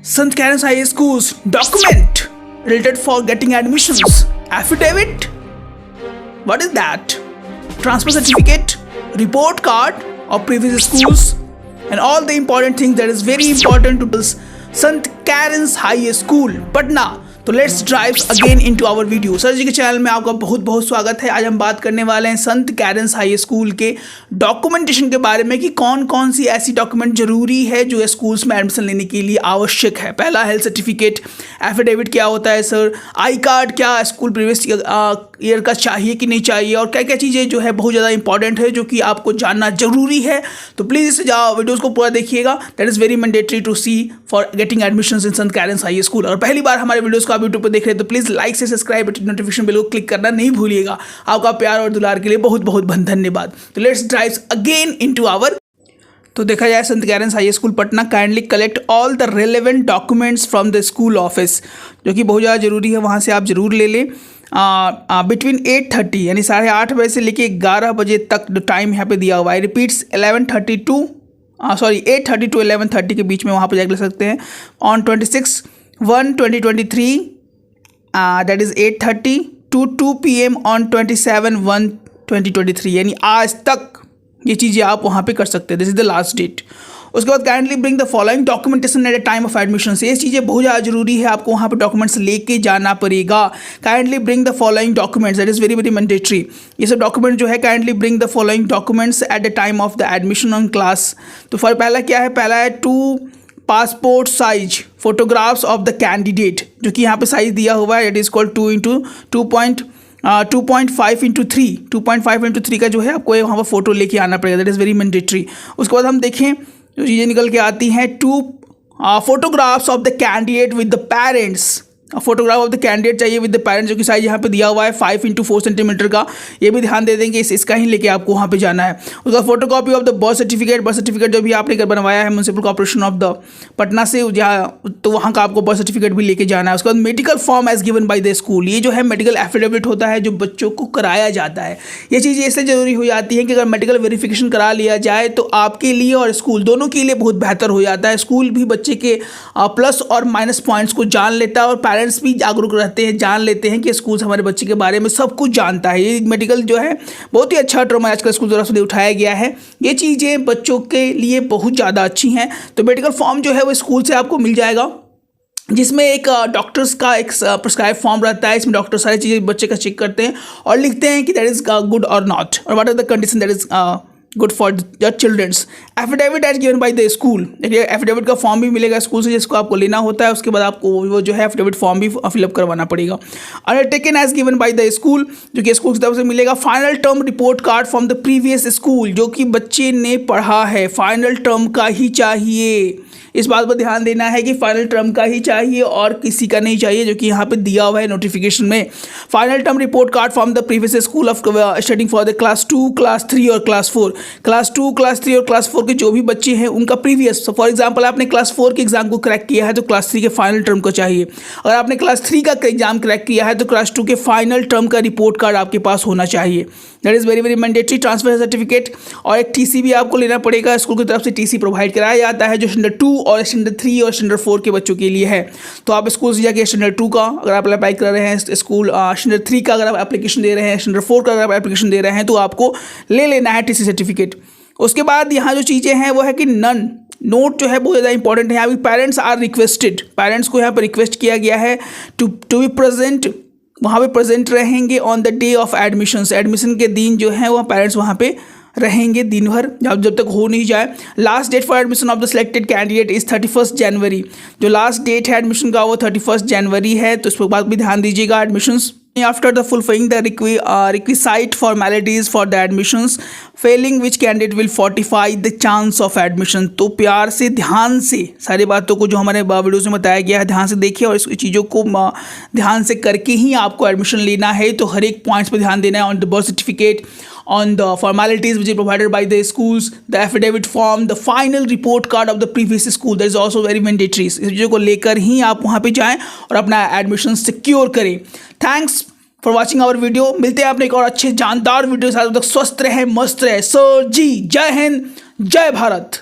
St. Karen's High School's document related for getting admissions. Affidavit? What is that? Transfer certificate, report card of previous schools, and all the important things that is very important to this St. Karen's High School, Patna. तो let's drive again into our video. Sir जी के channel में आपका बहुत बहुत स्वागत है। आज हम बात करने वाले हैं संत कैरेंस हाई स्कूल के डॉक्यूमेंटेशन के बारे में कि कौन कौन सी ऐसी डॉक्यूमेंट जरूरी है जो स्कूल्स में एडमिशन लेने के लिए आवश्यक है। पहला हेल्थ सर्टिफिकेट, एफिडेविट क्या होता है सर, आई कार्ड क्या स्कूल प्रीवियस ईयर का चाहिए कि नहीं चाहिए, और क्या क्या चीज़ें जो है बहुत ज़्यादा इंपॉर्टेंट है जो कि आपको जानना जरूरी है। तो प्लीज़ इस वीडियोज़ को पूरा देखिएगा। That is very mandatory to see for getting admission in Sant Karen's high school. और पहली बार हमारे वीडियोज़ को आप यूट्यूब पर देख रहे हैं तो प्लीज़ लाइक से सब्सक्राइब बटन नोटिफिकेशन बेल को क्लिक करना नहीं भूलिएगा। आपका प्यार और दुलार के लिए बहुत बहुत धन्यवाद। तो let's drive again into our. तो देखा जाए Sant Karen's high school Patna kindly collect all the relevant documents from the school office, जो कि बहुत ज़्यादा जरूरी है, वहाँ से आप जरूर ले लें। बिटवीन 8:30 यानी 8:30 बजे से लेके 11 बजे तक जो टाइम यहाँ पे दिया हुआ है, रिपीट्स 8:30 to 11:30 के बीच में वहाँ पर जाकर ले सकते हैं। On 26/1/2023 that is 8:30 to 2 PM on 27/1/2023, यानी आज तक ये चीज़ें आप वहाँ पे कर सकते हैं। This is the last date. उसके बाद kindly bring the following documentation at the time of admission. ये चीज़ें बहुत ज़्यादा जरूरी है, आपको वहाँ पे डॉक्यूमेंट्स लेके जाना पड़ेगा। Kindly bring the following documents, that is very very mandatory. ये सब डॉक्यूमेंट जो है kindly bring the following documents eight the time of the admission on class. तो फॉर पहला क्या है, पहला है 2 passport size photographs of the candidate, जो कि यहाँ पे साइज दिया हुआ है। इट इज़ कॉल्ड 2.5x3 का जो है आपको वहाँ पर फोटो लेके आना पड़ेगा। That is very mandatory. उसके बाद हम देखें जो चीज़ें निकल के आती हैं, 2 photographs of the candidate with the parents. Photograph of the candidate चाहिए विद द पेरेंट्स, जो कि साइज यहाँ पे दिया हुआ है 5x4 सेंटीमीटर का। ये भी ध्यान दे देंगे, इसका ही लेके आपको वहाँ पे जाना है। उसके बाद photocopy of the birth certificate जो भी आपने घर बनवाया है municipal corporation of the Patna से, तो वहाँ का आपको बर्थ सर्टिफिकेट भी लेके जाना है। उसके बाद medical form as given by the school, ये जो है मेडिकल एफिडेविट होता है जो बच्चों को कराया जाता है। ये चीज़ें इसलिए जरूरी हो जाती है कि अगर मेडिकल वेरिफिकेशन करा लिया जाए तो आपके लिए और स्कूल दोनों के लिए बहुत बेहतर हो जाता है। स्कूल भी बच्चे के प्लस और माइनस पॉइंट्स को जान लेता है और पेरेंट्स भी जागरूक रहते हैं, जान लेते हैं कि स्कूल हमारे बच्चे के बारे में सब कुछ जानता है। ये मेडिकल जो है बहुत ही अच्छा टर्म आजकल स्कूल तरफ से उठाया गया है। ये चीज़ें बच्चों के लिए बहुत ज़्यादा अच्छी हैं। तो मेडिकल फॉर्म जो है वो स्कूल से आपको मिल जाएगा, जिसमें एक डॉक्टर्स का एक प्रिस्क्राइब फॉर्म रहता है। इसमें डॉक्टर सारी चीज़ें बच्चे का चेक करते हैं और लिखते हैं कि दैट इज़ गुड और नॉट, और what are the condition that is good for your childrens. Affidavit as given by the school, देखिए एफिडेविट का फॉर्म भी मिलेगा स्कूल से, जिसको आपको लेना होता है। उसके बाद आपको वो जो है एफिडेविट फॉर्म भी फिलअप करवाना पड़ेगा। Undertaken as given by the school, जो कि स्कूल की तरफ से मिलेगा। Final term report card from the previous school, जो कि बच्चे ने पढ़ा है, फाइनल टर्म का ही चाहिए। इस बात पर ध्यान देना है कि फाइनल टर्म का ही चाहिए और किसी का नहीं चाहिए, जो कि यहाँ पे दिया हुआ है नोटिफिकेशन में। Final term report card from the previous school of studying for the class 2, class 3 और क्लास 4। क्लास 2, क्लास 3 और क्लास 4 के जो भी बच्चे हैं उनका प्रीवियस, फॉर एग्जाम्पल आपने क्लास 4 के एग्जाम को क्रैक किया है तो क्लास 3 के फाइनल टर्म को चाहिए। अगर आपने क्लास 3 का एग्जाम क्रैक किया है तो क्लास 2 के फाइनल टर्म का रिपोर्ट कार्ड आपके पास होना चाहिए। That is very very mandatory. Transfer certificate और एक TC भी आपको लेना पड़ेगा। स्कूल की तरफ से TC प्रोवाइड कराया जाता है, जो स्टैंडर्ड 2 और स्टैंडर्ड 3 और स्टैंडर्ड 4 के बच्चों के लिए है। तो आप स्कूल से जाके स्टैंडर्ड 2 का अगर आप अप्लाई कर रहे हैं, स्कूल स्टैंडर्ड 3 का अगर आप एप्लीकेशन दे रहे हैं, स्टैंडर्ड 4 का अगर आप एप्लीकेशन दे रहे हैं, तो आपको ले लेना है TC सर्टिफिकेट। उसके बाद यहाँ जो चीज़ें हैं वो है कि नोट जो है बहुत ज़्यादा इंपॉर्टेंट है। अभी पेरेंट्स आर रिक्वेस्टेड, पेरेंट्स को यहाँ पर रिक्वेस्ट किया गया है टू बी प्रेजेंट, वहाँ पे प्रेजेंट रहेंगे on the day of admissions. Admission के दिन जो है वह पेरेंट्स वहाँ पे रहेंगे दिन भर, जब तक हो नहीं जाए। Last date for admission of the selected candidate is 31 January. जो लास्ट डेट है एडमिशन का वो 31 जनवरी है, तो इस पर बात भी ध्यान दीजिएगा। Admissions after the fulfilling the requisite formalities for the admissions, failing which candidate will fortify the chance of admission। तो प्यार से ध्यान से सारी बातों को जो हमारे वीडियोज़ में बताया गया है ध्यान से देखिए और इस चीज़ों को ध्यान से करके ही आपको एडमिशन लेना है। तो हर एक पॉइंट्स पे ध्यान देना है, on the birth certificate, on the formalities which is provided by the schools, the affidavit form, the final report card of the previous school, that is also very mandatory। इस चीज़ों को लेकर ही आप वहाँ पे जाएं और अपना एडमिशन सिक्योर करें। Thanks for watching our video. मिलते हैं अपने एक और अच्छे जानदार वीडियो के साथ। तब तक स्वस्थ रहें, मस्त रहें। सर जी, जय हिंद, जय भारत।